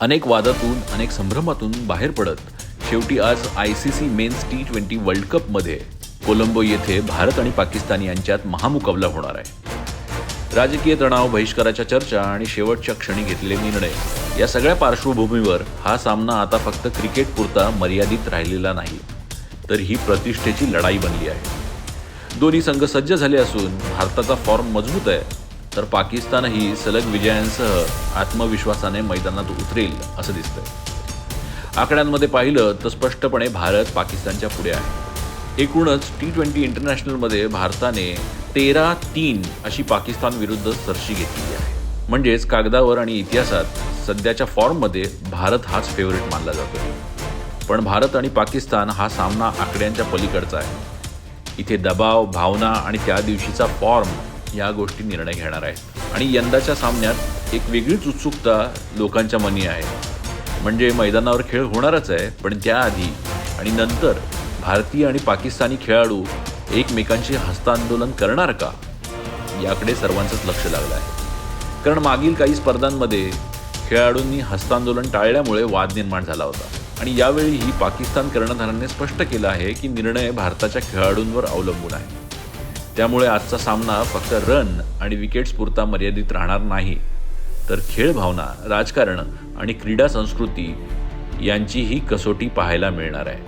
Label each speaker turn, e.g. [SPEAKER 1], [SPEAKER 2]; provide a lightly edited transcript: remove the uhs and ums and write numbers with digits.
[SPEAKER 1] अनेक वादातून, अनेक संभ्रमातून बाहेर पडत शेवटी आज ICC मेन्स T20 वर्ल्ड कपमध्ये कोलंबो येथे भारत आणि पाकिस्तान यांच्यात महामुकाबला होणार आहे. राजकीय तणाव, बहिष्काराच्या चर्चा आणि शेवटच्या क्षणी घेतलेले निर्णय या सगळ्या पार्श्वभूमीवर हा सामना आता फक्त क्रिकेटपुरता मर्यादित राहिलेला नाही, तर ही प्रतिष्ठेची लढाई बनली आहे. दोन्ही संघ सज्ज झाले असून भारताचा फॉर्म मजबूत आहे, तर पाकिस्तानही सलग विजयांसह आत्मविश्वासाने मैदानात उतरेल असं दिसतंय. आकड्यांमध्ये पाहिलं तर स्पष्टपणे भारत पाकिस्तानच्या पुढे आहे. एकूणच T20 इंटरनॅशनलमध्ये भारताने 13-3 अशी पाकिस्तान विरुद्ध सरशी घेतली आहे. म्हणजेच कागदावर आणि इतिहासात सध्याच्या फॉर्ममध्ये भारत हाच फेवरेट मानला जातो. पण भारत आणि पाकिस्तान हा सामना आकड्यांच्या पलीकडचा आहे. इथे दबाव, भावना आणि त्या दिवशीचा फॉर्म या गोष्टी निर्णय घेणार आहेत. आणि यंदाच्या सामन्यात एक वेगळीच उत्सुकता लोकांच्या मनी आहे. म्हणजे मैदानावर खेळ होणारच आहे, पण त्याआधी आणि नंतर भारतीय आणि पाकिस्तानी खेळाडू एकमेकांशी हस्तांदोलन करणार का, याकडे सर्वांचंच लक्ष लागलं आहे. कारण मागील काही स्पर्धांमध्ये खेळाडूंनी हस्तांदोलन टाळल्यामुळे वाद निर्माण झाला होता. आणि यावेळीही पाकिस्तान कर्णधारांनी स्पष्ट केलं आहे की निर्णय भारताच्या खेळाडूंवर अवलंबून आहे. त्यामुळे आजचा सामना फक्त रन आणि विकेट्सपुरता मर्यादित राहणार नाही, तर खेळ भावना, राजकारण आणि क्रीडा संस्कृती यांचीही कसोटी पाहायला मिळणार आहे.